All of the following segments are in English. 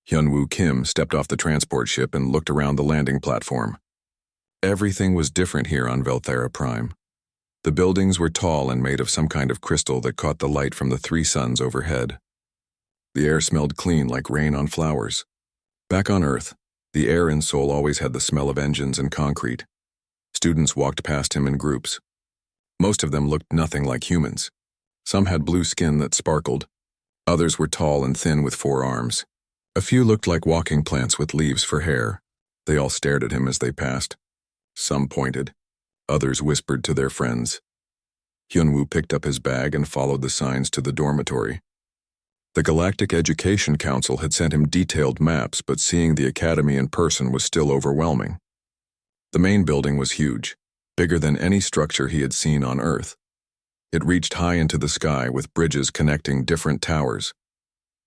Hyunwoo Kim stepped off the transport ship and looked around the landing platform. Everything was different here on Velthera Prime. The buildings were tall and made of some kind of crystal that caught the light from the 3 suns overhead. The air smelled clean like rain on flowers. Back on Earth, the air in Seoul always had the smell of engines and concrete. Students walked past him in groups. Most of them looked nothing like humans. Some had blue skin that sparkled. Others were tall and thin with 4 arms. A few looked like walking plants with leaves for hair. They all stared at him as they passed. Some pointed. Others whispered to their friends. Hyunwoo picked up his bag and followed the signs to the dormitory. The Galactic Education Council had sent him detailed maps, but seeing the academy in person was still overwhelming. The main building was huge, bigger than any structure he had seen on Earth. It reached high into the sky with bridges connecting different towers.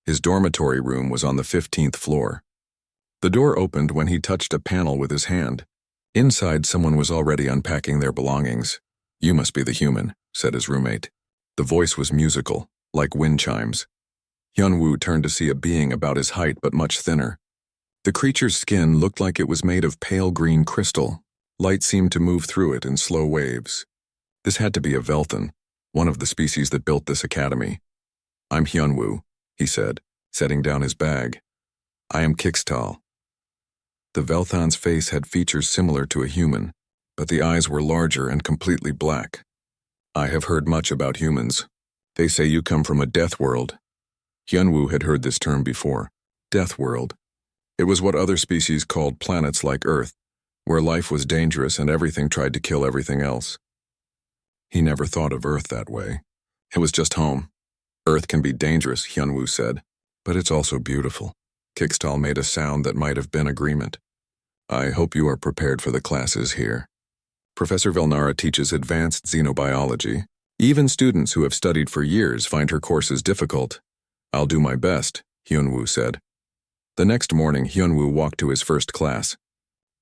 His dormitory room was on the 15th floor. The door opened when he touched a panel with his hand. Inside, someone was already unpacking their belongings. "You must be the human," said his roommate. The voice was musical, like wind chimes. Hyunwoo turned to see a being about his height but much thinner. The creature's skin looked like it was made of pale green crystal. Light seemed to move through it in slow waves. This had to be a Velthan, one of the species that built this academy. "I'm Hyunwoo," he said, setting down his bag. "I am Kixtal." The Velthan's face had features similar to a human, but the eyes were larger and completely black. "I have heard much about humans. They say you come from a death world." Hyunwoo had heard this term before. Death world. It was what other species called planets like Earth, where life was dangerous and everything tried to kill everything else. He never thought of Earth that way. It was just home. "Earth can be dangerous," Hyunwoo said, "but it's also beautiful." Kixtal made a sound that might have been agreement. "I hope you are prepared for the classes here. Professor Velnara teaches advanced xenobiology. Even students who have studied for years find her courses difficult." "I'll do my best," Hyunwoo said. The next morning, Hyunwoo walked to his first class.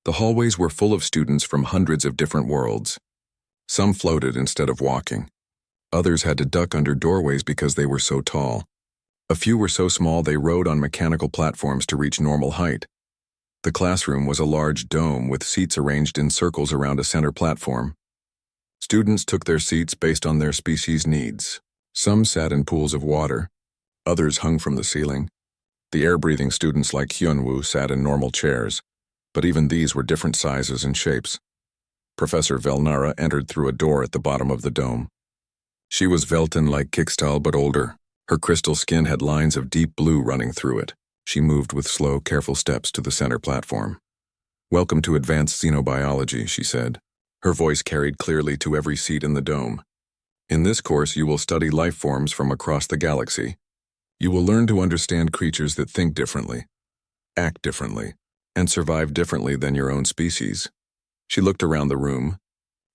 The hallways were full of students from hundreds of different worlds. Some floated instead of walking. Others had to duck under doorways because they were so tall. A few were so small they rode on mechanical platforms to reach normal height. The classroom was a large dome with seats arranged in circles around a center platform. Students took their seats based on their species' needs. Some sat in pools of water. Others hung from the ceiling. The air-breathing students like Hyunwoo sat in normal chairs, but even these were different sizes and shapes. Professor Velnara entered through a door at the bottom of the dome. She was Velthan like Kixtal but older. Her crystal skin had lines of deep blue running through it. She moved with slow, careful steps to the center platform. "Welcome to Advanced Xenobiology," she said. Her voice carried clearly to every seat in the dome. "In this course, you will study life forms from across the galaxy. You will learn to understand creatures that think differently, act differently, and survive differently than your own species." She looked around the room,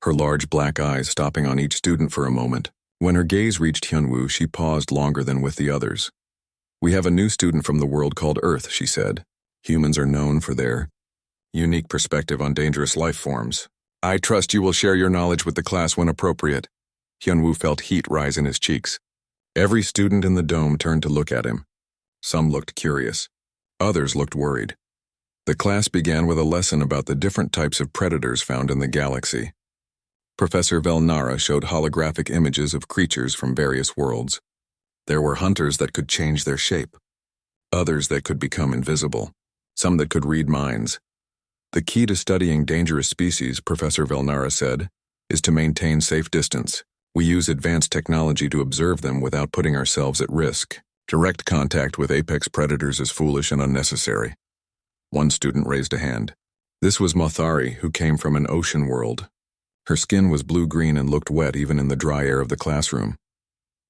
her large black eyes stopping on each student for a moment. When her gaze reached Hyunwoo, she paused longer than with the others. "We have a new student from the world called Earth," she said. "Humans are known for their unique perspective on dangerous life forms. I trust you will share your knowledge with the class when appropriate." Hyunwoo felt heat rise in his cheeks. Every student in the dome turned to look at him. Some looked curious. Others looked worried. The class began with a lesson about the different types of predators found in the galaxy. Professor Velnara showed holographic images of creatures from various worlds. There were hunters that could change their shape, others that could become invisible, some that could read minds. "The key to studying dangerous species," Professor Velnara said, "is to maintain safe distance. We use advanced technology to observe them without putting ourselves at risk. Direct contact with apex predators is foolish and unnecessary." One student raised a hand. This was Mothari, who came from an ocean world. Her skin was blue-green and looked wet even in the dry air of the classroom.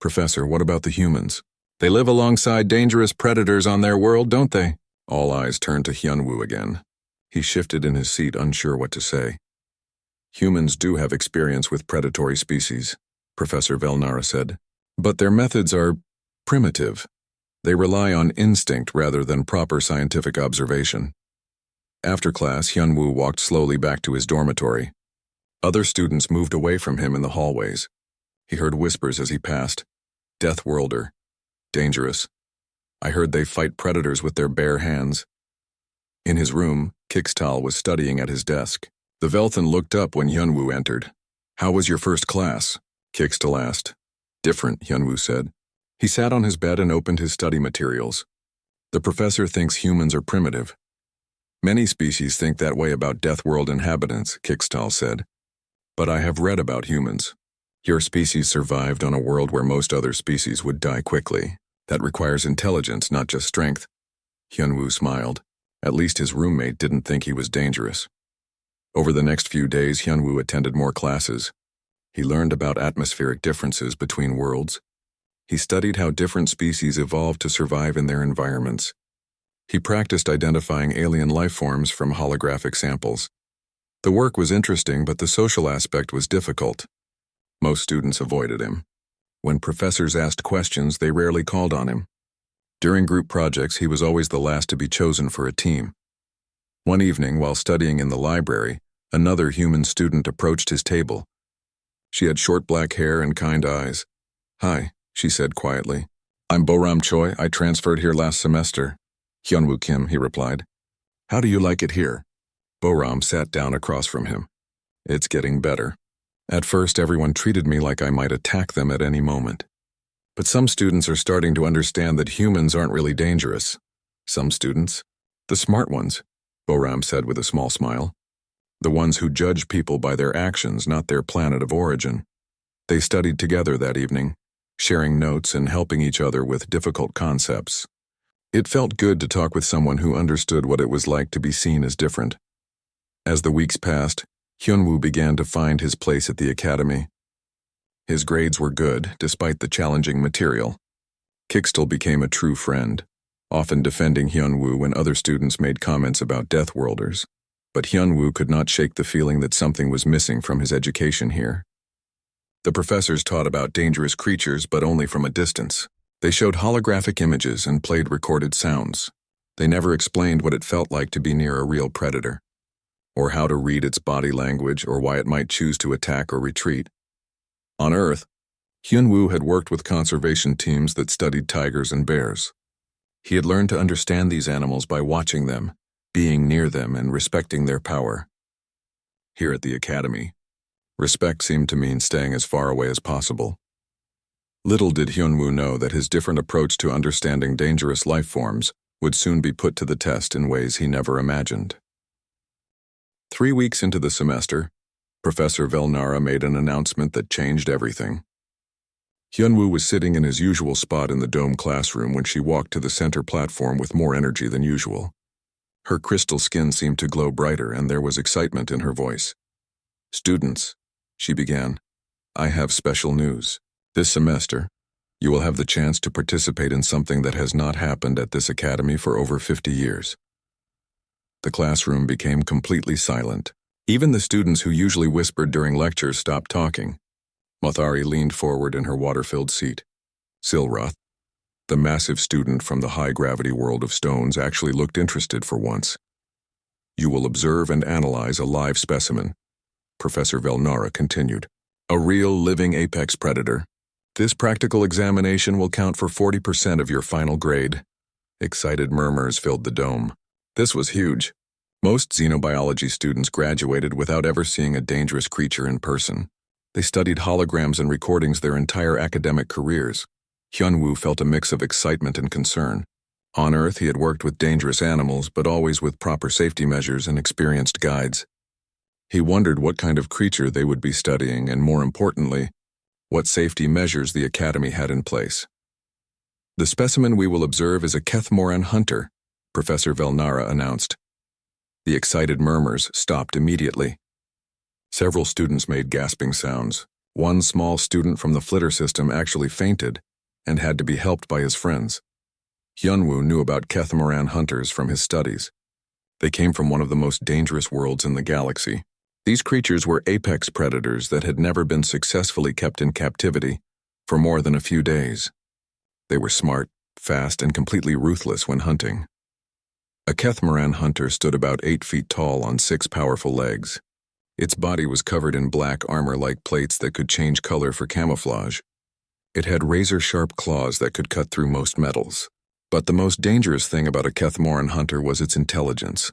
"Professor, what about the humans? They live alongside dangerous predators on their world, don't they?" All eyes turned to Hyunwoo again. He shifted in his seat, unsure what to say. "Humans do have experience with predatory species," Professor Velnara said, "but their methods are primitive. They rely on instinct rather than proper scientific observation." After class, Hyunwoo walked slowly back to his dormitory. Other students moved away from him in the hallways. He heard whispers as he passed. "Deathworlder. Dangerous. I heard they fight predators with their bare hands. In his room, Kixtal was studying at his desk. The Velthan looked up when Hyunwoo entered. "How was your first class?" Kixtal asked. "Different," Hyunwoo said. He sat on his bed and opened his study materials. "The professor thinks humans are primitive." "Many species think that way about Deathworld inhabitants," Kixtal said. "But I have read about humans. Your species survived on a world where most other species would die quickly. That requires intelligence, not just strength." Hyunwoo smiled. At least his roommate didn't think he was dangerous. Over the next few days, Hyunwoo attended more classes. He learned about atmospheric differences between worlds. He studied how different species evolved to survive in their environments. He practiced identifying alien life forms from holographic samples. The work was interesting, but the social aspect was difficult. Most students avoided him. When professors asked questions, they rarely called on him. During group projects, he was always the last to be chosen for a team. One evening, while studying in the library, another human student approached his table. She had short black hair and kind eyes. "Hi," she said quietly. "I'm Boram Choi. I transferred here last semester." "Hyunwoo Kim," he replied. "How do you like it here?" Boram sat down across from him. "It's getting better. At first, everyone treated me like I might attack them at any moment. But some students are starting to understand that humans aren't really dangerous. Some students, the smart ones," Boram said with a small smile. "The ones who judge people by their actions, not their planet of origin." They studied together that evening, sharing notes and helping each other with difficult concepts. It felt good to talk with someone who understood what it was like to be seen as different. As the weeks passed, Hyunwoo began to find his place at the academy. His grades were good, despite the challenging material. Kixtal became a true friend, often defending Hyunwoo when other students made comments about Deathworlders. But Hyunwoo could not shake the feeling that something was missing from his education here. The professors taught about dangerous creatures, but only from a distance. They showed holographic images and played recorded sounds. They never explained what it felt like to be near a real predator, or how to read its body language, or why it might choose to attack or retreat. On Earth, Hyunwoo had worked with conservation teams that studied tigers and bears. He had learned to understand these animals by watching them, being near them, and respecting their power. Here at the academy, respect seemed to mean staying as far away as possible. Little did Hyunwoo know that his different approach to understanding dangerous life forms would soon be put to the test in ways he never imagined. 3 weeks into the semester, Professor Velnara made an announcement that changed everything. Hyunwoo was sitting in his usual spot in the dome classroom when she walked to the center platform with more energy than usual. Her crystal skin seemed to glow brighter, and there was excitement in her voice. "Students," she began, "I have special news. This semester, you will have the chance to participate in something that has not happened at this academy for over 50 years. The classroom became completely silent. Even the students who usually whispered during lectures stopped talking. Mothari leaned forward in her water-filled seat. Silroth, the massive student from the high-gravity world of stones, actually looked interested for once. "You will observe and analyze a live specimen," Professor Velnara continued. "A real living apex predator. This practical examination will count for 40% of your final grade." Excited murmurs filled the dome. This was huge. Most xenobiology students graduated without ever seeing a dangerous creature in person. They studied holograms and recordings their entire academic careers. Hyunwoo felt a mix of excitement and concern. On Earth, he had worked with dangerous animals, but always with proper safety measures and experienced guides. He wondered what kind of creature they would be studying, and more importantly, what safety measures the academy had in place. "The specimen we will observe is a Kethmoran hunter," Professor Velnara announced. The excited murmurs stopped immediately. Several students made gasping sounds. One small student from the flitter system actually fainted and had to be helped by his friends. Hyunwoo knew about Kethmoran hunters from his studies. They came from one of the most dangerous worlds in the galaxy. These creatures were apex predators that had never been successfully kept in captivity for more than a few days. They were smart, fast, and completely ruthless when hunting. A Kethmoran hunter stood about 8 feet tall on 6 powerful legs. Its body was covered in black armor-like plates that could change color for camouflage. It had razor-sharp claws that could cut through most metals, But the most dangerous thing about a Kethmoran hunter was its intelligence.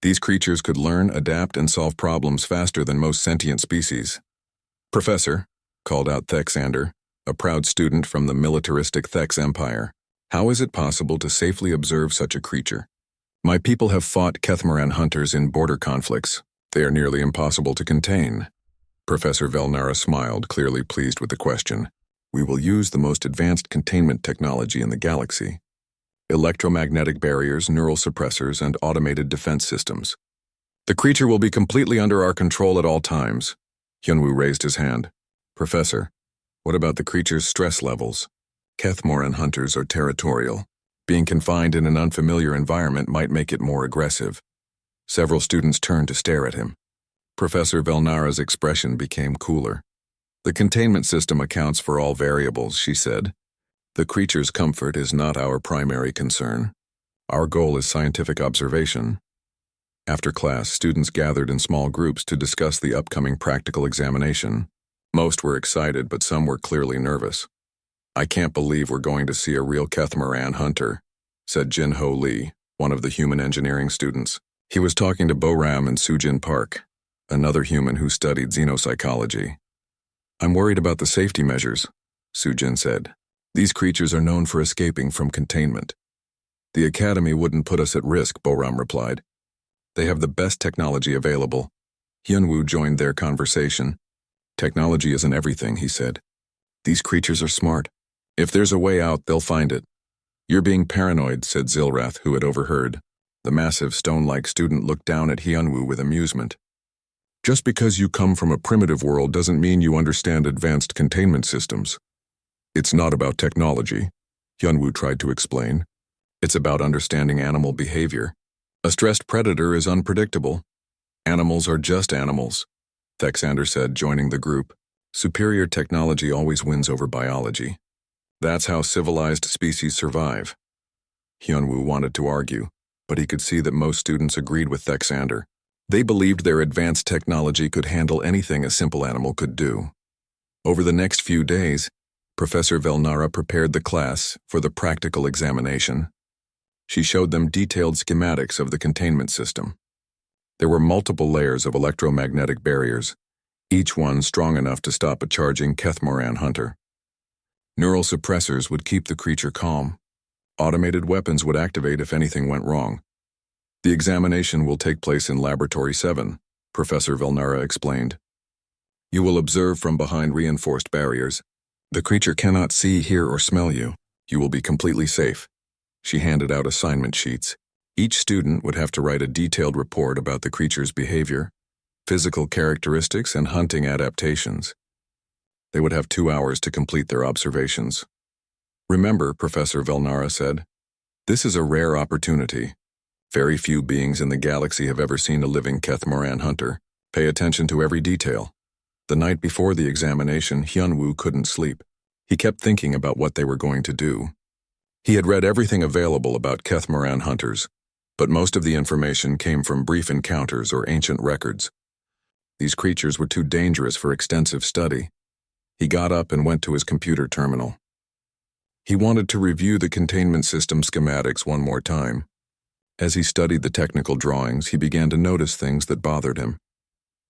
These creatures could learn, adapt, and solve problems faster than most sentient species. "Professor," called out Thexander, a proud student from the militaristic Thex Empire, "how is it possible to safely observe such a creature?" "My people have fought Kethmoran hunters in border conflicts. They are nearly impossible to contain." Professor Velnara smiled, clearly pleased with the question. "We will use the most advanced containment technology in the galaxy. Electromagnetic barriers, neural suppressors, and automated defense systems. The creature will be completely under our control at all times." Hyunwoo raised his hand. "Professor, what about the creature's stress levels? Kethmoran hunters are territorial. Being confined in an unfamiliar environment might make it more aggressive." Several students turned to stare at him. Professor Velnara's expression became cooler. "The containment system accounts for all variables," she said. "The creature's comfort is not our primary concern. Our goal is scientific observation." After class, students gathered in small groups to discuss the upcoming practical examination. Most were excited, but some were clearly nervous. "I can't believe we're going to see a real Kethmoran hunter," said Jin-Ho Lee, one of the human engineering students. He was talking to Bo-Ram and Sujin Park, another human who studied xenopsychology. "I'm worried about the safety measures," Sujin said. "These creatures are known for escaping from containment." "The Academy wouldn't put us at risk," Bo-Ram replied. "They have the best technology available." Hyunwoo joined their conversation. "Technology isn't everything," he said. "These creatures are smart. If there's a way out, they'll find it." "You're being paranoid," said Zilrath, who had overheard. The massive stone-like student looked down at Hyunwoo with amusement. "Just because you come from a primitive world doesn't mean you understand advanced containment systems. It's not about technology," Hyunwoo tried to explain. "It's about understanding animal behavior. A stressed predator is unpredictable. Animals are just animals," Thexander said, joining the group. "Superior technology always wins over biology. That's how civilized species survive." Hyunwoo wanted to argue, but he could see that most students agreed with Thexander. They believed their advanced technology could handle anything a simple animal could do. Over the next few days, Professor Velnara prepared the class for the practical examination. She showed them detailed schematics of the containment system. There were multiple layers of electromagnetic barriers, each one strong enough to stop a charging Kethmoran hunter. Neural suppressors would keep the creature calm. Automated weapons would activate if anything went wrong. "The examination will take place in Laboratory 7, Professor Velnara explained. "You will observe from behind reinforced barriers. The creature cannot see, hear, or smell you. You will be completely safe." She handed out assignment sheets. Each student would have to write a detailed report about the creature's behavior, physical characteristics, and hunting adaptations. They would have 2 hours to complete their observations. "Remember," Professor Velnara said, "this is a rare opportunity. Very few beings in the galaxy have ever seen a living Kethmoran hunter. Pay attention to every detail." The night before the examination, Hyunwoo couldn't sleep. He kept thinking about what they were going to do. He had read everything available about Kethmoran hunters, but most of the information came from brief encounters or ancient records. These creatures were too dangerous for extensive study. He got up and went to his computer terminal. He wanted to review the containment system schematics one more time. As he studied the technical drawings, he began to notice things that bothered him.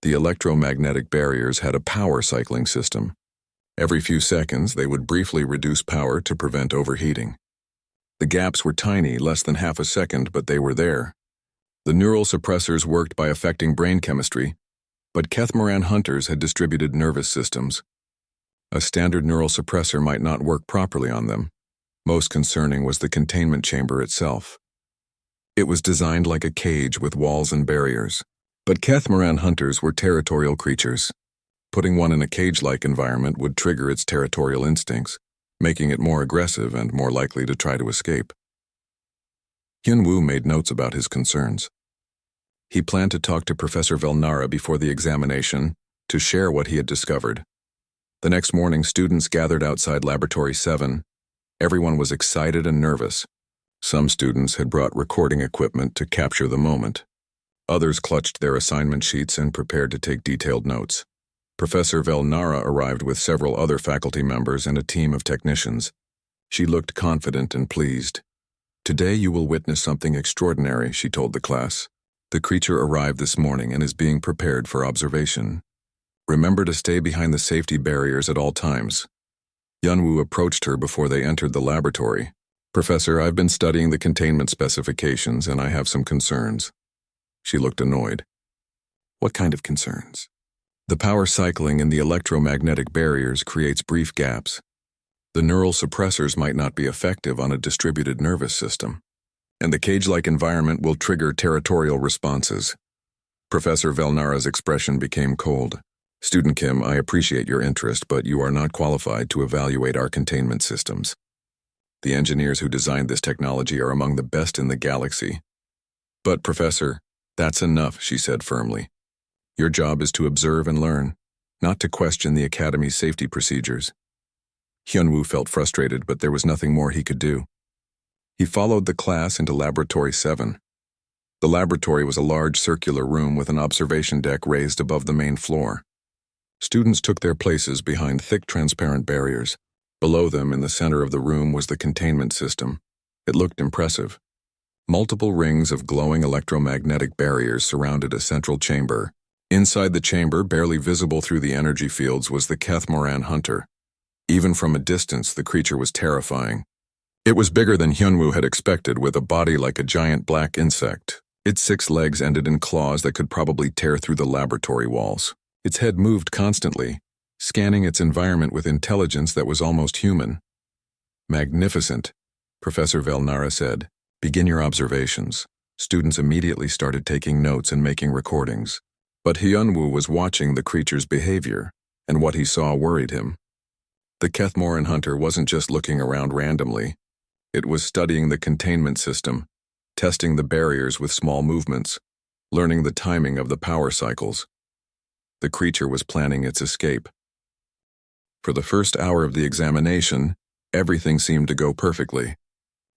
The electromagnetic barriers had a power cycling system. Every few seconds, they would briefly reduce power to prevent overheating. The gaps were tiny, less than half a second, but they were there. The neural suppressors worked by affecting brain chemistry, but Kethmoran hunters had distributed nervous systems. A standard neural suppressor might not work properly on them. Most concerning was the containment chamber itself. It was designed like a cage with walls and barriers. But Kethmoran hunters were territorial creatures. Putting one in a cage-like environment would trigger its territorial instincts, making it more aggressive and more likely to try to escape. Hyunwoo made notes about his concerns. He planned to talk to Professor Velnara before the examination to share what he had discovered. The next morning, students gathered outside Laboratory 7. Everyone was excited and nervous. Some students had brought recording equipment to capture the moment. Others clutched their assignment sheets and prepared to take detailed notes. Professor Velnara arrived with several other faculty members and a team of technicians. She looked confident and pleased. Today you will witness something extraordinary, she told the class. The creature arrived this morning and is being prepared for observation. Remember to stay behind the safety barriers at all times. Yunwoo approached her before they entered the laboratory. Professor, I've been studying the containment specifications and I have some concerns. She looked annoyed. What kind of concerns? The power cycling in the electromagnetic barriers creates brief gaps. The neural suppressors might not be effective on a distributed nervous system, and the cage-like environment will trigger territorial responses. Professor Velnara's expression became cold. Student Kim, I appreciate your interest, but you are not qualified to evaluate our containment systems. The engineers who designed this technology are among the best in the galaxy. But, Professor, that's enough, she said firmly. Your job is to observe and learn, not to question the Academy's safety procedures. Hyunwoo felt frustrated, but there was nothing more he could do. He followed the class into Laboratory 7. The laboratory was a large circular room with an observation deck raised above the main floor. Students took their places behind thick transparent barriers. Below them, in the center of the room, was the containment system. It looked impressive. Multiple rings of glowing electromagnetic barriers surrounded a central chamber. Inside the chamber, barely visible through the energy fields, was the Catamaran hunter. Even from a distance, the creature was terrifying. It was bigger than Hyunwoo had expected, with a body like a giant black insect. Its 6 legs ended in claws that could probably tear through the laboratory walls. Its head moved constantly, scanning its environment with intelligence that was almost human. Magnificent, Professor Velnara said. Begin your observations. Students immediately started taking notes and making recordings. But Hyunwoo was watching the creature's behavior, and what he saw worried him. The Catamaran hunter wasn't just looking around randomly. It was studying the containment system, testing the barriers with small movements, learning the timing of the power cycles. The creature was planning its escape. For the first hour of the examination, everything seemed to go perfectly.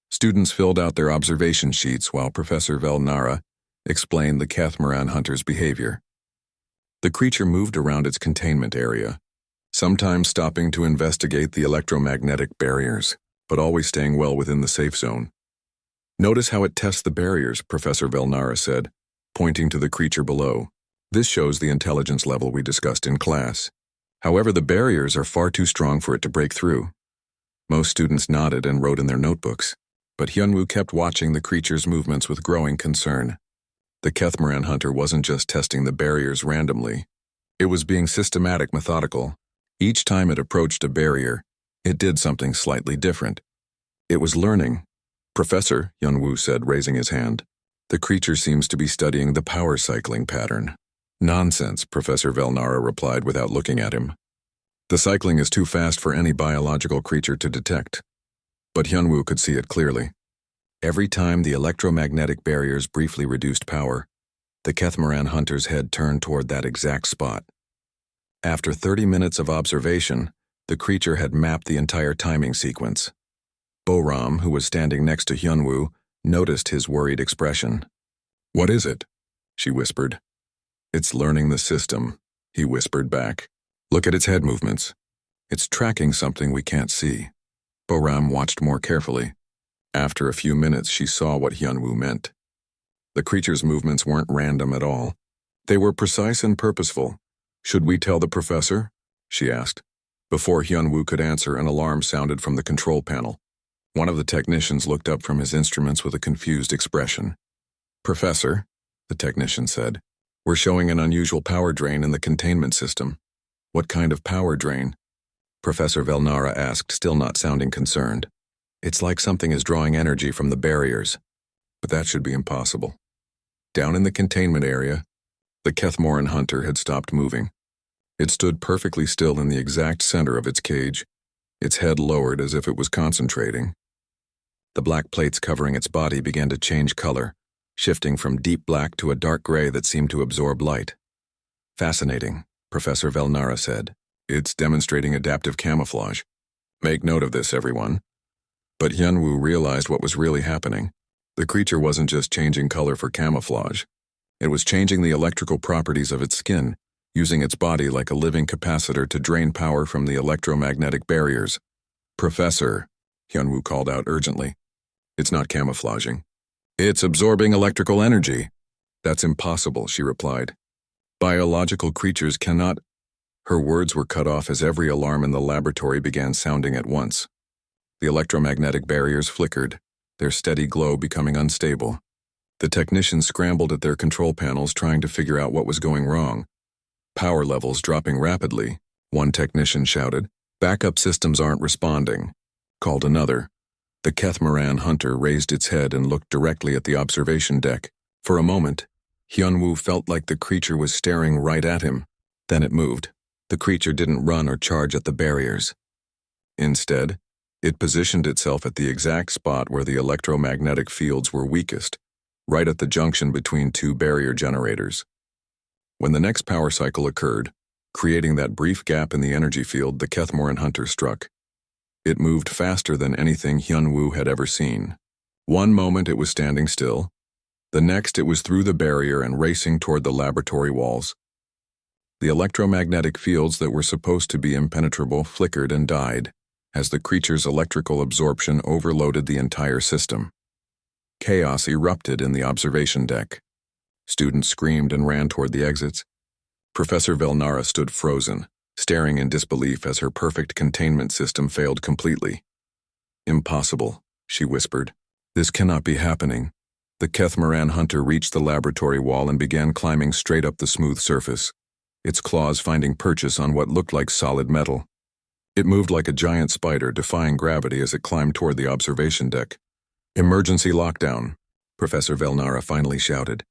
Students filled out their observation sheets while Professor Velnara explained the Catamaran hunter's behavior. The creature moved around its containment area, sometimes stopping to investigate the electromagnetic barriers, but always staying well within the safe zone. Notice how it tests the barriers, Professor Velnara said, pointing to the creature below. This shows the intelligence level we discussed in class. However, the barriers are far too strong for it to break through. Most students nodded and wrote in their notebooks, but Hyunwoo kept watching the creature's movements with growing concern. The Catamaran hunter wasn't just testing the barriers randomly. It was being systematic, methodical. Each time it approached a barrier, it did something slightly different. It was learning. Professor, Hyunwoo said, raising his hand. The creature seems to be studying the power cycling pattern. Nonsense, Professor Velnara replied without looking at him. The cycling is too fast for any biological creature to detect. But Hyunwoo could see it clearly. Every time the electromagnetic barriers briefly reduced power, the Catamaran hunter's head turned toward that exact spot. After 30 minutes of observation, the creature had mapped the entire timing sequence. Boram, who was standing next to Hyunwoo, noticed his worried expression. What is it? She whispered. It's learning the system, he whispered back. Look at its head movements. It's tracking something we can't see. Boram watched more carefully. After a few minutes, she saw what Hyunwoo meant. The creature's movements weren't random at all. They were precise and purposeful. Should we tell the professor? She asked. Before Hyunwoo could answer, an alarm sounded from the control panel. One of the technicians looked up from his instruments with a confused expression. Professor, the technician said, we're showing an unusual power drain in the containment system. What kind of power drain? Professor Velnara asked, still not sounding concerned. It's like something is drawing energy from the barriers. But that should be impossible. Down in the containment area, the Catamaran hunter had stopped moving. It stood perfectly still in the exact center of its cage, its head lowered as if it was concentrating. The black plates covering its body began to change color, shifting from deep black to a dark gray that seemed to absorb light. Fascinating, Professor Velnara said. It's demonstrating adaptive camouflage. Make note of this, everyone. But Hyunwoo realized what was really happening. The creature wasn't just changing color for camouflage. It was changing the electrical properties of its skin, using its body like a living capacitor to drain power from the electromagnetic barriers. Professor, Hyunwoo called out urgently. It's not camouflaging. It's absorbing electrical energy. That's impossible, she replied. Biological creatures cannot. Her words were cut off as every alarm in the laboratory began sounding at once. The electromagnetic barriers flickered, their steady glow becoming unstable. The technicians scrambled at their control panels trying to figure out what was going wrong. Power levels dropping rapidly, one technician shouted. Backup systems aren't responding, called another. The Catamaran hunter raised its head and looked directly at the observation deck. For a moment, Hyunwoo felt like the creature was staring right at him. Then it moved. The creature didn't run or charge at the barriers. Instead, it positioned itself at the exact spot where the electromagnetic fields were weakest, right at the junction between two barrier generators. When the next power cycle occurred, creating that brief gap in the energy field, the Catamaran hunter struck. It moved faster than anything Hyunwoo had ever seen. One moment it was standing still. The next it was through the barrier and racing toward the laboratory walls. The electromagnetic fields that were supposed to be impenetrable flickered and died, as the creature's electrical absorption overloaded the entire system. Chaos erupted in the observation deck. Students screamed and ran toward the exits. Professor Velnara stood frozen, staring in disbelief as her perfect containment system failed completely. "Impossible," she whispered. "This cannot be happening." The Catamaran hunter reached the laboratory wall and began climbing straight up the smooth surface, its claws finding purchase on what looked like solid metal. It moved like a giant spider, defying gravity as it climbed toward the observation deck. "Emergency lockdown," Professor Velnara finally shouted.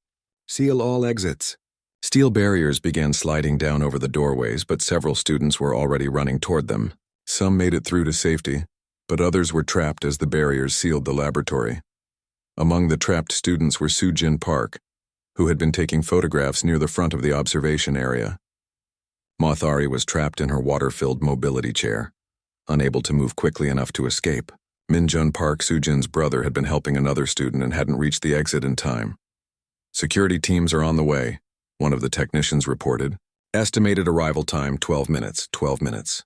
"Seal all exits." Steel barriers began sliding down over the doorways, but several students were already running toward them. Some made it through to safety, but others were trapped as the barriers sealed the laboratory. Among the trapped students were Soo-Jin Park, who had been taking photographs near the front of the observation area. Mothari was trapped in her water-filled mobility chair, unable to move quickly enough to escape. Minjun Park, Soo-Jin's brother, had been helping another student and hadn't reached the exit in time. "Security teams are on the way," one of the technicians reported. "Estimated arrival time 12 minutes, 12 minutes.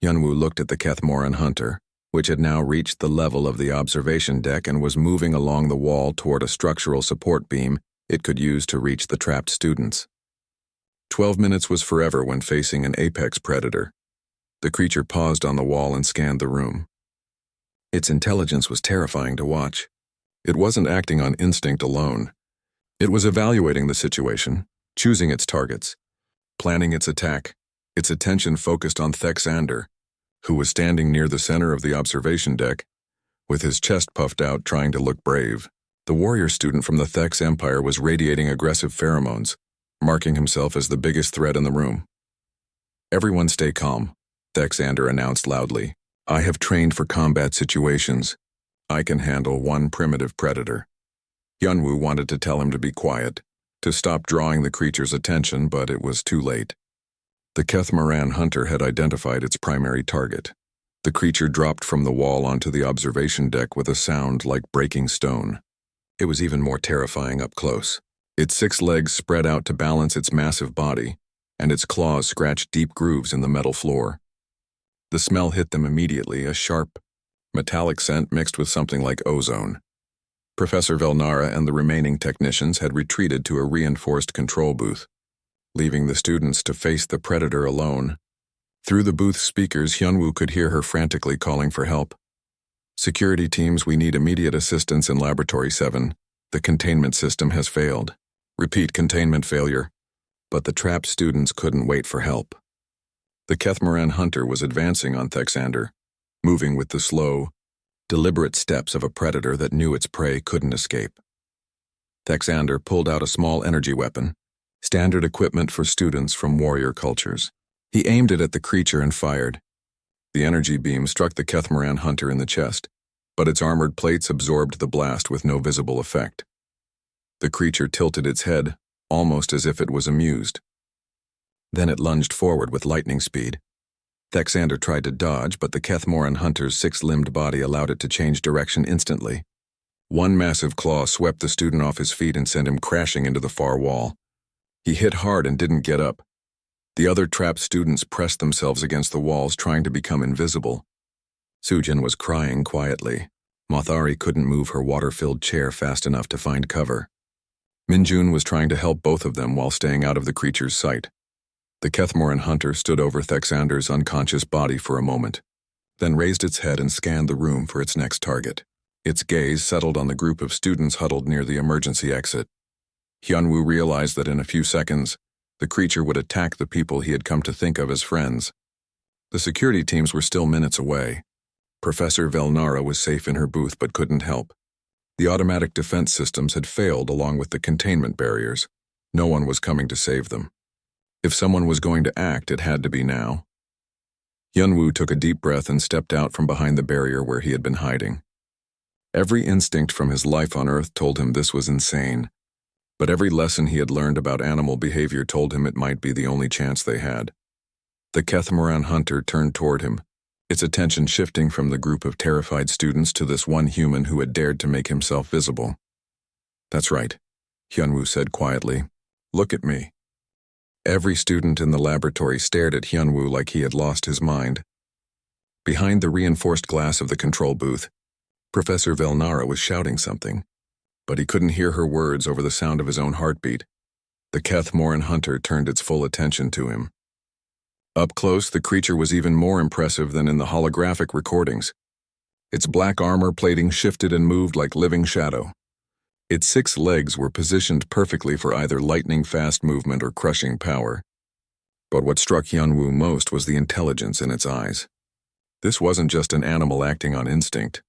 Hyunwoo looked at the Catamaran hunter, which had now reached the level of the observation deck and was moving along the wall toward a structural support beam it could use to reach the trapped students. 12 minutes was forever when facing an apex predator. The creature paused on the wall and scanned the room. Its intelligence was terrifying to watch. It wasn't acting on instinct alone. It was evaluating the situation, choosing its targets, planning its attack, its attention focused on Thexander, who was standing near the center of the observation deck, with his chest puffed out trying to look brave. The warrior student from the Thex Empire was radiating aggressive pheromones, marking himself as the biggest threat in the room. "Everyone stay calm," Thexander announced loudly. "I have trained for combat situations. I can handle one primitive predator." Hyunwoo wanted to tell him to be quiet, to stop drawing the creature's attention, but it was too late. The Catamaran hunter had identified its primary target. The creature dropped from the wall onto the observation deck with a sound like breaking stone. It was even more terrifying up close. Its 6 legs spread out to balance its massive body, and its claws scratched deep grooves in the metal floor. The smell hit them immediately, a sharp, metallic scent mixed with something like ozone. Professor Velnara and the remaining technicians had retreated to a reinforced control booth, leaving the students to face the predator alone. Through the booth speakers, Hyunwoo could hear her frantically calling for help. "Security teams, we need immediate assistance in Laboratory 7. The containment system has failed. Repeat, containment failure." But the trapped students couldn't wait for help. The Catamaran hunter was advancing on Thexander, moving with the slow, deliberate steps of a predator that knew its prey couldn't escape. Thexander pulled out a small energy weapon, standard equipment for students from warrior cultures. He aimed it at the creature and fired. The energy beam struck the Catamaran hunter in the chest, but its armored plates absorbed the blast with no visible effect. The creature tilted its head, almost as if it was amused. Then it lunged forward with lightning speed. Thexander tried to dodge, but the Catamaran hunter's 6-limbed body allowed it to change direction instantly. One massive claw swept the student off his feet and sent him crashing into the far wall. He hit hard and didn't get up. The other trapped students pressed themselves against the walls, trying to become invisible. Soo-Jin was crying quietly. Mothari couldn't move her water-filled chair fast enough to find cover. Minjun was trying to help both of them while staying out of the creature's sight. The Kethmoran hunter stood over Thexander's unconscious body for a moment, then raised its head and scanned the room for its next target. Its gaze settled on the group of students huddled near the emergency exit. Hyunwoo realized that in a few seconds, the creature would attack the people he had come to think of as friends. The security teams were still minutes away. Professor Velnara was safe in her booth but couldn't help. The automatic defense systems had failed along with the containment barriers. No one was coming to save them. If someone was going to act, it had to be now. Hyunwoo took a deep breath and stepped out from behind the barrier where he had been hiding. Every instinct from his life on Earth told him this was insane, but every lesson he had learned about animal behavior told him it might be the only chance they had. The Kethmoran hunter turned toward him, its attention shifting from the group of terrified students to this one human who had dared to make himself visible. "That's right," Hyunwoo said quietly. "Look at me." Every student in the laboratory stared at Hyunwoo like he had lost his mind. Behind the reinforced glass of the control booth, Professor Velnara was shouting something, but he couldn't hear her words over the sound of his own heartbeat. The Kethmoran hunter turned its full attention to him. Up close, the creature was even more impressive than in the holographic recordings. Its black armor plating shifted and moved like living shadow. Its 6 legs were positioned perfectly for either lightning-fast movement or crushing power. But what struck Hyunwoo most was the intelligence in its eyes. This wasn't just an animal acting on instinct.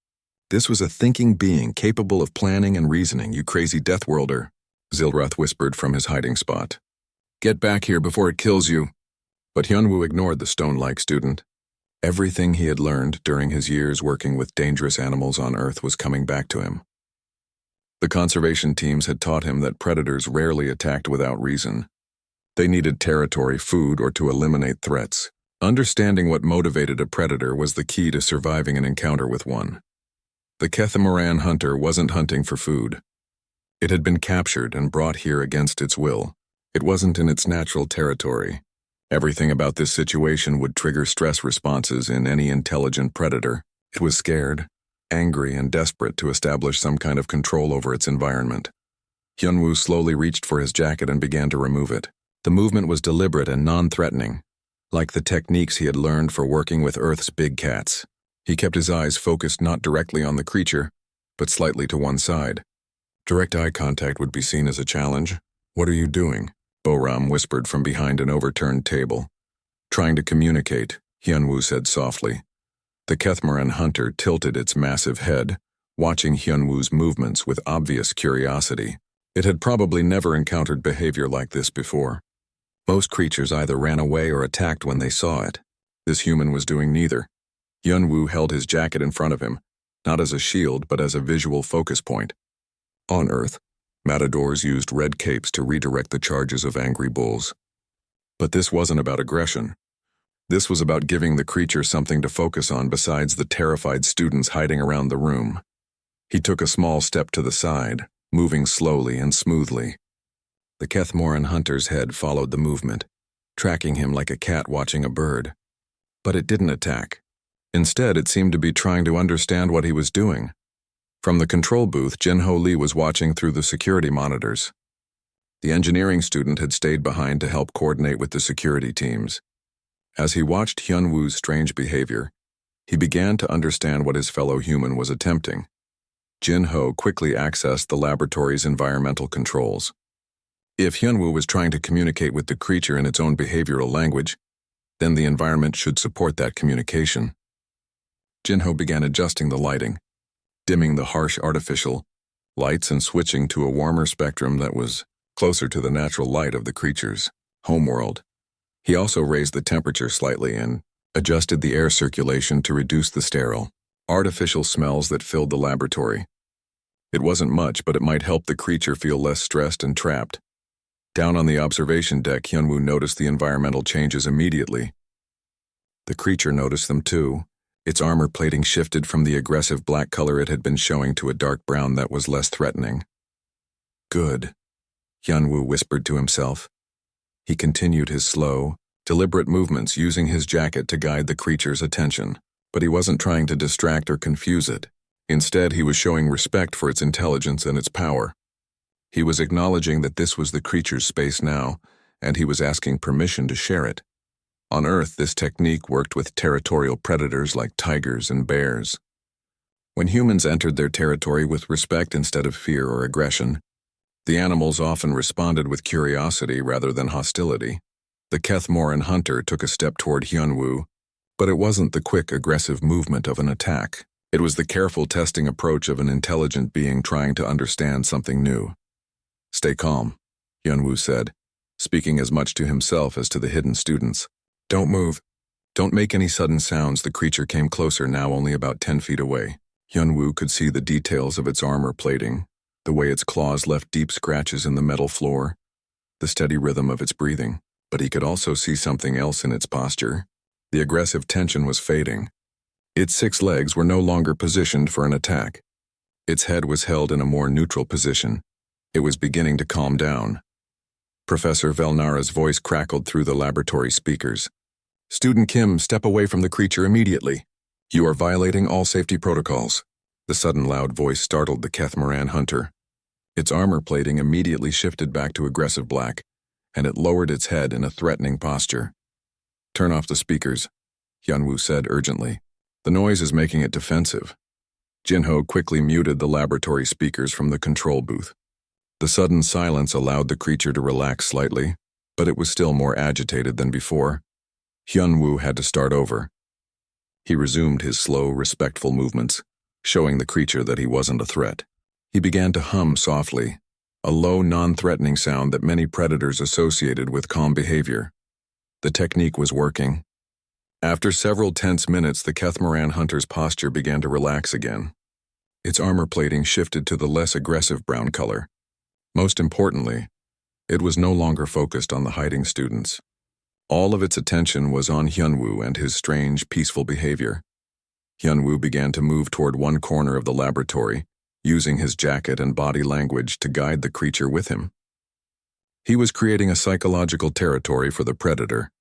This was a thinking being capable of planning and reasoning, "You crazy Deathworlder," Zilrath whispered from his hiding spot. "Get back here before it kills you." But Hyunwoo ignored the stone-like student. Everything he had learned during his years working with dangerous animals on Earth was coming back to him. The conservation teams had taught him that predators rarely attacked without reason. They needed territory, food, or to eliminate threats. Understanding what motivated a predator was the key to surviving an encounter with one. The Kethmoran hunter wasn't hunting for food. It had been captured and brought here against its will. It wasn't in its natural territory. Everything about this situation would trigger stress responses in any intelligent predator. It was scared, angry, and desperate to establish some kind of control over its environment. Hyunwoo slowly reached for his jacket and began to remove it. The movement was deliberate and non-threatening, like the techniques he had learned for working with Earth's big cats. He kept his eyes focused not directly on the creature, but slightly to one side. Direct eye contact would be seen as a challenge. "What are you doing?" Boram whispered from behind an overturned table. "Trying to communicate," Hyunwoo said softly. The Kethmoran hunter tilted its massive head, watching Hyunwoo's movements with obvious curiosity. It had probably never encountered behavior like this before. Most creatures either ran away or attacked when they saw it. This human was doing neither. Hyunwoo held his jacket in front of him, not as a shield but as a visual focus point. On Earth, matadors used red capes to redirect the charges of angry bulls. But this wasn't about aggression. This was about giving the creature something to focus on besides the terrified students hiding around the room. He took a small step to the side, moving slowly and smoothly. The Kethmoran hunter's head followed the movement, tracking him like a cat watching a bird. But it didn't attack. Instead, it seemed to be trying to understand what he was doing. From the control booth, Jinho Lee was watching through the security monitors. The engineering student had stayed behind to help coordinate with the security teams. As he watched Hyunwoo's strange behavior, he began to understand what his fellow human was attempting. Jinho quickly accessed the laboratory's environmental controls. If Hyunwoo was trying to communicate with the creature in its own behavioral language, then the environment should support that communication. Jinho began adjusting the lighting, dimming the harsh artificial lights and switching to a warmer spectrum that was closer to the natural light of the creature's homeworld. He also raised the temperature slightly and adjusted the air circulation to reduce the sterile, artificial smells that filled the laboratory. It wasn't much, but it might help the creature feel less stressed and trapped. Down on the observation deck, Hyunwoo noticed the environmental changes immediately. The creature noticed them too. Its armor plating shifted from the aggressive black color it had been showing to a dark brown that was less threatening. "Good," Hyunwoo whispered to himself. He continued his slow, deliberate movements, using his jacket to guide the creature's attention. But he wasn't trying to distract or confuse it. Instead, he was showing respect for its intelligence and its power. He was acknowledging that this was the creature's space now, and he was asking permission to share it. On Earth, this technique worked with territorial predators like tigers and bears. When humans entered their territory with respect instead of fear or aggression, the animals often responded with curiosity rather than hostility. The Kethmoran hunter took a step toward Hyunwoo, but it wasn't the quick, aggressive movement of an attack. It was the careful testing approach of an intelligent being trying to understand something new. "Stay calm," Hyunwoo said, speaking as much to himself as to the hidden students. "Don't move. Don't make any sudden sounds." The creature came closer, now only about 10 feet away. Hyunwoo could see the details of its armor plating, the way its claws left deep scratches in the metal floor, the steady rhythm of its breathing. But he could also see something else in its posture. The aggressive tension was fading. Its 6 legs were no longer positioned for an attack. Its head was held in a more neutral position. It was beginning to calm down. Professor Velnara's voice crackled through the laboratory speakers. "Student Kim, step away from the creature immediately. You are violating all safety protocols." The sudden loud voice startled the Kethmoran hunter. Its armor plating immediately shifted back to aggressive black, and it lowered its head in a threatening posture. "Turn off the speakers," Hyunwoo said urgently. "The noise is making it defensive." Jinho quickly muted the laboratory speakers from the control booth. The sudden silence allowed the creature to relax slightly, but it was still more agitated than before. Hyunwoo had to start over. He resumed his slow, respectful movements, showing the creature that he wasn't a threat. He began to hum softly, a low, non-threatening sound that many predators associated with calm behavior. The technique was working. After several tense minutes, the Kethmoran hunter's posture began to relax again. Its armor plating shifted to the less aggressive brown color. Most importantly, it was no longer focused on the hiding students. All of its attention was on Hyunwoo and his strange, peaceful behavior. Hyunwoo began to move toward one corner of the laboratory, using his jacket and body language to guide the creature with him. He was creating a psychological territory for the predator,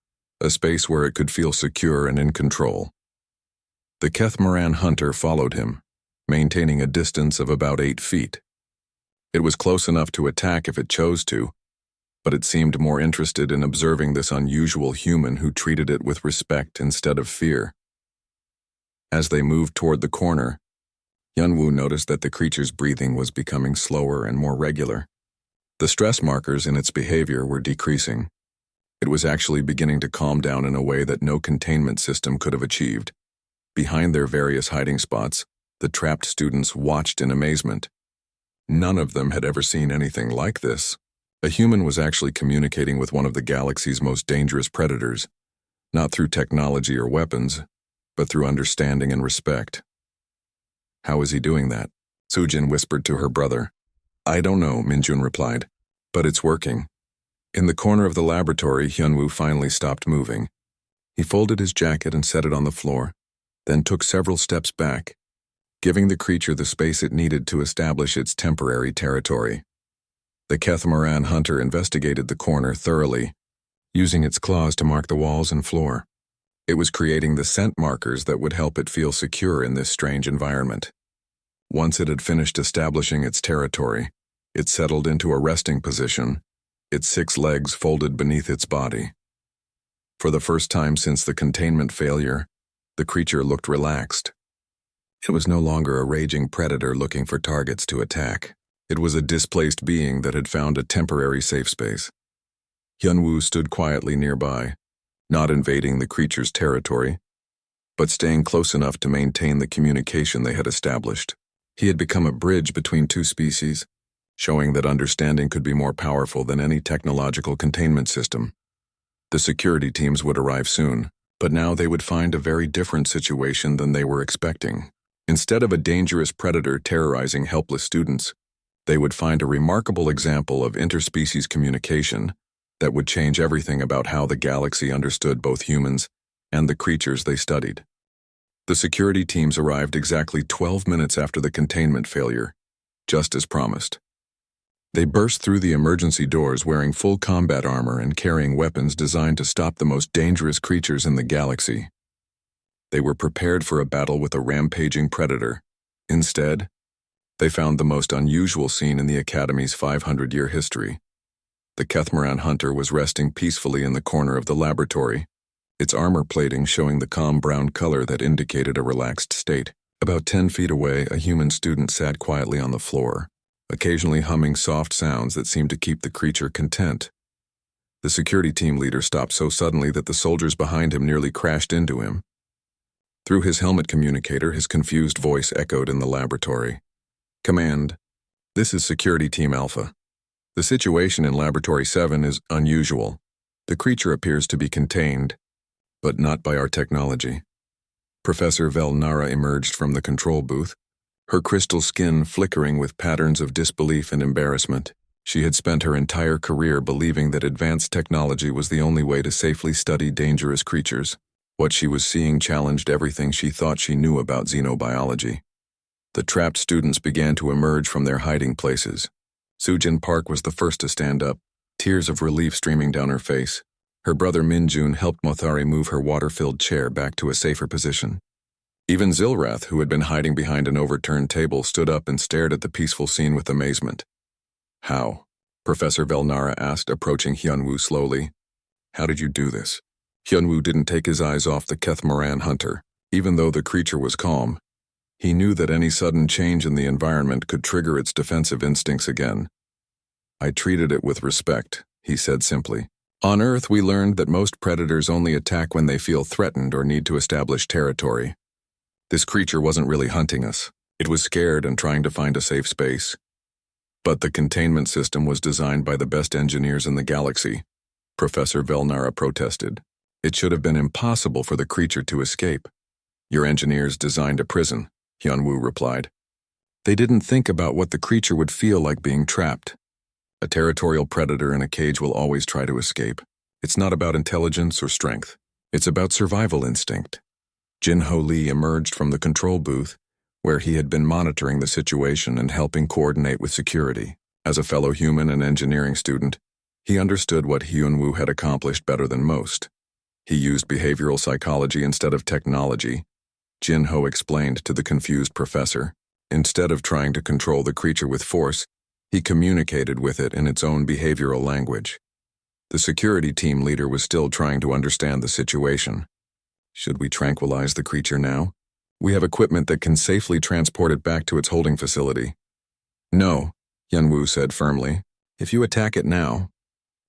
a space where it could feel secure and in control. The Kethmoran hunter followed him, maintaining a distance of about 8 feet. It was close enough to attack if it chose to, but it seemed more interested in observing this unusual human who treated it with respect instead of fear. As they moved toward the corner, Hyunwoo noticed that the creature's breathing was becoming slower and more regular. The stress markers in its behavior were decreasing. It was actually beginning to calm down in a way that no containment system could have achieved. Behind their various hiding spots, the trapped students watched in amazement. None of them had ever seen anything like this. A human was actually communicating with one of the galaxy's most dangerous predators, not through technology or weapons, but through understanding and respect. "How is he doing that?" Sujin whispered to her brother. "I don't know," Minjun replied, "but it's working." In the corner of the laboratory, Hyunwoo finally stopped moving. He folded his jacket and set it on the floor, then took several steps back, giving the creature the space it needed to establish its temporary territory. The Kethmoran hunter investigated the corner thoroughly, using its claws to mark the walls and floor. It was creating the scent markers that would help it feel secure in this strange environment. Once it had finished establishing its territory, it settled into a resting position, its 6 legs folded beneath its body. For the first time since the containment failure, the creature looked relaxed. It was no longer a raging predator looking for targets to attack. It was a displaced being that had found a temporary safe space. Hyunwoo stood quietly nearby, not invading the creature's territory, but staying close enough to maintain the communication they had established. He had become a bridge between 2 species, showing that understanding could be more powerful than any technological containment system. The security teams would arrive soon, but now they would find a very different situation than they were expecting. Instead of a dangerous predator terrorizing helpless students, they would find a remarkable example of interspecies communication that would change everything about how the galaxy understood both humans and the creatures they studied. The security teams arrived exactly 12 minutes after the containment failure, just as promised. They burst through the emergency doors wearing full combat armor and carrying weapons designed to stop the most dangerous creatures in the galaxy. They were prepared for a battle with a rampaging predator, Instead, they found the most unusual scene in the Academy's 500-year history. The Kethmoran hunter was resting peacefully in the corner of the laboratory, its armor plating showing the calm brown color that indicated a relaxed state. About 10 feet away, a human student sat quietly on the floor, occasionally humming soft sounds that seemed to keep the creature content. The security team leader stopped so suddenly that the soldiers behind him nearly crashed into him. Through his helmet communicator, his confused voice echoed in the laboratory. "Command, this is Security Team Alpha. The situation in Laboratory 7 is unusual. The creature appears to be contained, but not by our technology." Professor Velnara emerged from the control booth, her crystal skin flickering with patterns of disbelief and embarrassment. She had spent her entire career believing that advanced technology was the only way to safely study dangerous creatures. What she was seeing challenged everything she thought she knew about xenobiology. The trapped students began to emerge from their hiding places. Sujin Park was the first to stand up, tears of relief streaming down her face. Her brother Minjun helped Mothari move her water-filled chair back to a safer position. Even Zilrath, who had been hiding behind an overturned table, stood up and stared at the peaceful scene with amazement. "How?" Professor Velnara asked, approaching Hyunwoo slowly. "How did you do this?" Hyunwoo didn't take his eyes off the Kethmoran hunter. Even though the creature was calm, he knew that any sudden change in the environment could trigger its defensive instincts again. "I treated it with respect," he said simply. "On Earth, we learned that most predators only attack when they feel threatened or need to establish territory. This creature wasn't really hunting us. It was scared and trying to find a safe space. But the containment system was designed by the best engineers in the galaxy," Professor Velnara protested. "It should have been impossible for the creature to escape." "Your engineers designed a prison," Hyunwoo replied. "They didn't think about what the creature would feel like being trapped. A territorial predator in a cage will always try to escape. It's not about intelligence or strength. It's about survival instinct." Jin-Ho Lee emerged from the control booth, where he had been monitoring the situation and helping coordinate with security. As a fellow human and engineering student, he understood what Hyunwoo had accomplished better than most. He used behavioral psychology instead of technology, Jin-Ho explained to the confused professor. Instead of trying to control the creature with force, he communicated with it in its own behavioral language. The security team leader was still trying to understand the situation. "Should we tranquilize the creature now? We have equipment that can safely transport it back to its holding facility." "No," Hyunwoo said firmly. "If you attack it now,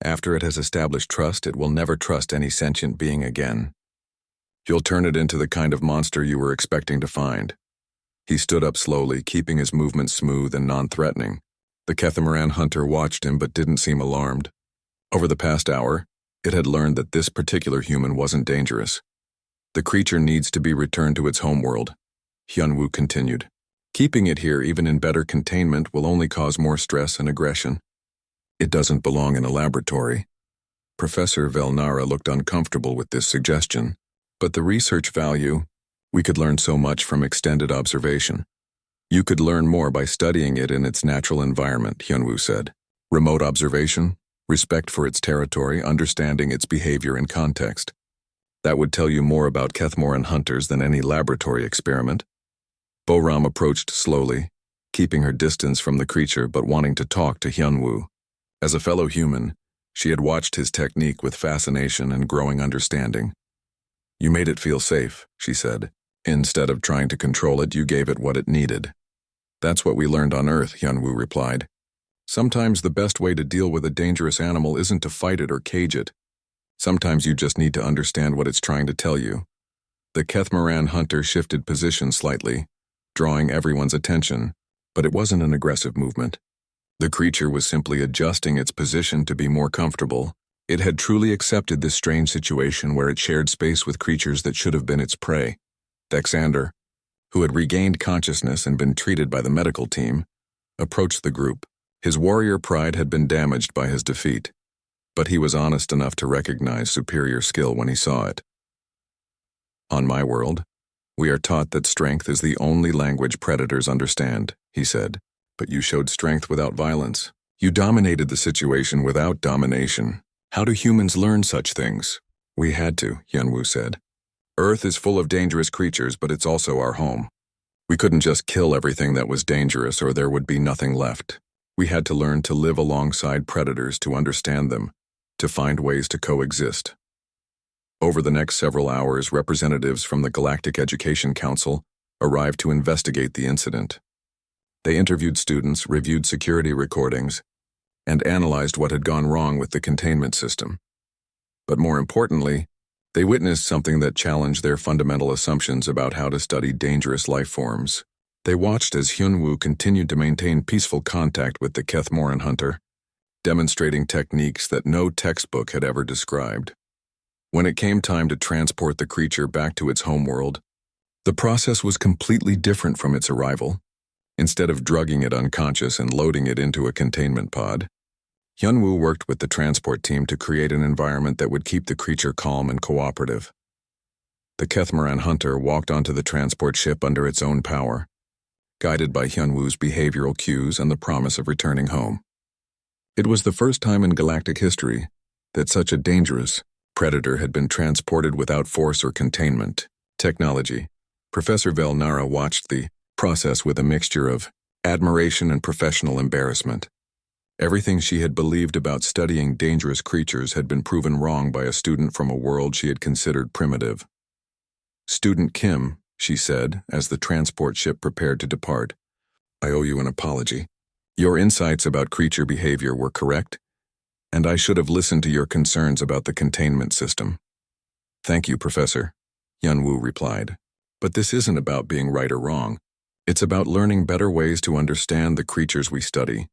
after it has established trust, it will never trust any sentient being again. You'll turn it into the kind of monster you were expecting to find." He stood up slowly, keeping his movements smooth and non-threatening. The Kethmoran hunter watched him but didn't seem alarmed. Over the past hour, it had learned that this particular human wasn't dangerous. "The creature needs to be returned to its homeworld," Hyunwoo continued. "Keeping it here, even in better containment, will only cause more stress and aggression. It doesn't belong in a laboratory." Professor Velnara looked uncomfortable with this suggestion. "But the research value, we could learn so much from extended observation." "You could learn more by studying it in its natural environment," Hyunwoo said. "Remote observation, respect for its territory, understanding its behavior and context. That would tell you more about Kethmoran hunters than any laboratory experiment." Boram approached slowly, keeping her distance from the creature but wanting to talk to Hyunwoo. As a fellow human, she had watched his technique with fascination and growing understanding. "You made it feel safe," she said. "Instead of trying to control it, you gave it what it needed." "That's what we learned on Earth," Hyunwoo replied. "Sometimes the best way to deal with a dangerous animal isn't to fight it or cage it. Sometimes you just need to understand what it's trying to tell you." The Kethmoran hunter shifted position slightly, drawing everyone's attention, but it wasn't an aggressive movement. The creature was simply adjusting its position to be more comfortable. It had truly accepted this strange situation where it shared space with creatures that should have been its prey. Dexander, who had regained consciousness and been treated by the medical team, approached the group. His warrior pride had been damaged by his defeat, but he was honest enough to recognize superior skill when he saw it. "On my world, we are taught that strength is the only language predators understand," he said. "But you showed strength without violence. You dominated the situation without domination. How do humans learn such things?" "We had to," Hyunwoo said. "Earth is full of dangerous creatures, but it's also our home. We couldn't just kill everything that was dangerous or there would be nothing left. We had to learn to live alongside predators, to understand them, to find ways to coexist. Over the next several hours, representatives from the Galactic Education Council arrived to investigate the incident. They interviewed students, reviewed security recordings, and analyzed what had gone wrong with the containment system. But more importantly, they witnessed something that challenged their fundamental assumptions about how to study dangerous life forms. They watched as Hyunwoo continued to maintain peaceful contact with the Kethmoran hunter, demonstrating techniques that no textbook had ever described. When it came time to transport the creature back to its homeworld, the process was completely different from its arrival. Instead of drugging it unconscious and loading it into a containment pod, Hyunwoo worked with the transport team to create an environment that would keep the creature calm and cooperative. The Kethmoran hunter walked onto the transport ship under its own power, guided by Hyunwoo's behavioral cues and the promise of returning home. It was the first time in galactic history that such a dangerous predator had been transported without force or containment technology. Professor Velnara watched the process with a mixture of admiration and professional embarrassment. Everything she had believed about studying dangerous creatures had been proven wrong by a student from a world she had considered primitive. "Student Kim," she said, as the transport ship prepared to depart, "I owe you an apology. Your insights about creature behavior were correct, and I should have listened to your concerns about the containment system." "Thank you, Professor," Hyunwoo replied. "But this isn't about being right or wrong. It's about learning better ways to understand the creatures we study."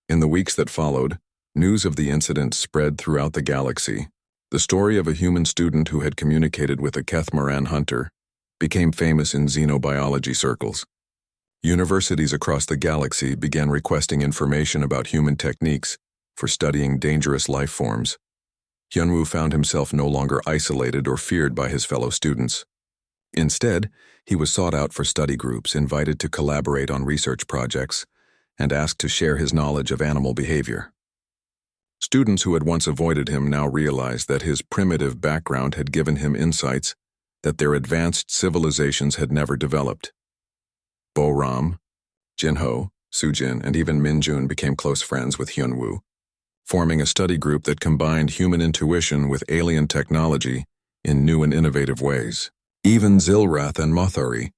In the weeks that followed, news of the incident spread throughout the galaxy. The story of a human student who had communicated with a Kethmoran hunter became famous in xenobiology circles. Universities across the galaxy began requesting information about human techniques for studying dangerous life forms. Hyunwoo found himself no longer isolated or feared by his fellow students. Instead, he was sought out for study groups, invited to collaborate on research projects, and asked to share his knowledge of animal behavior. Students who had once avoided him now realized that his primitive background had given him insights that their advanced civilizations had never developed. Bo-Ram, Jinho, Sujin, and even Minjun became close friends with Hyunwoo, forming a study group that combined human intuition with alien technology in new and innovative ways. Even Zilrath and Mothari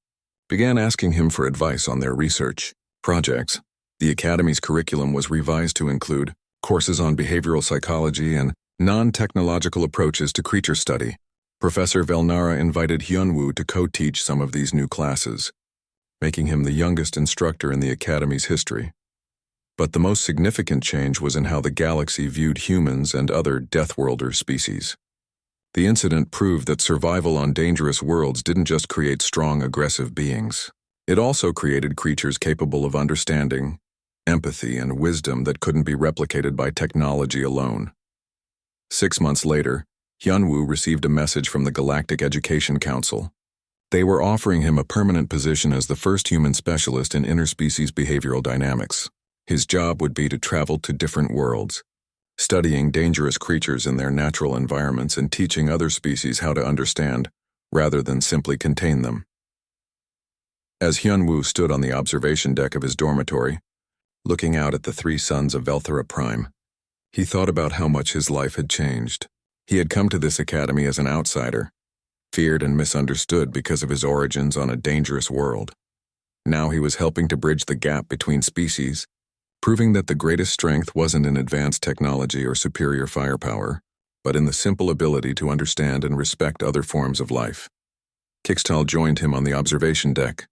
began asking him for advice on their research projects. The Academy's curriculum was revised to include courses on behavioral psychology and non-technological approaches to creature study. Professor Velnara invited Hyunwoo to co-teach some of these new classes, making him the youngest instructor in the Academy's history. But the most significant change was in how the galaxy viewed humans and other Deathworlder species. The incident proved that survival on dangerous worlds didn't just create strong, aggressive beings. It also created creatures capable of understanding, empathy, and wisdom that couldn't be replicated by technology alone. 6 months later, Hyunwoo received a message from the Galactic Education Council. They were offering him a permanent position as the first human specialist in interspecies behavioral dynamics. His job would be to travel to different worlds, studying dangerous creatures in their natural environments and teaching other species how to understand, rather than simply contain them. As Hyunwoo stood on the observation deck of his dormitory, looking out at the 3 suns of Velthera Prime, he thought about how much his life had changed. He had come to this academy as an outsider, feared and misunderstood because of his origins on a dangerous world. Now he was helping to bridge the gap between species, proving that the greatest strength wasn't in advanced technology or superior firepower, but in the simple ability to understand and respect other forms of life. Kixtal joined him on the observation deck,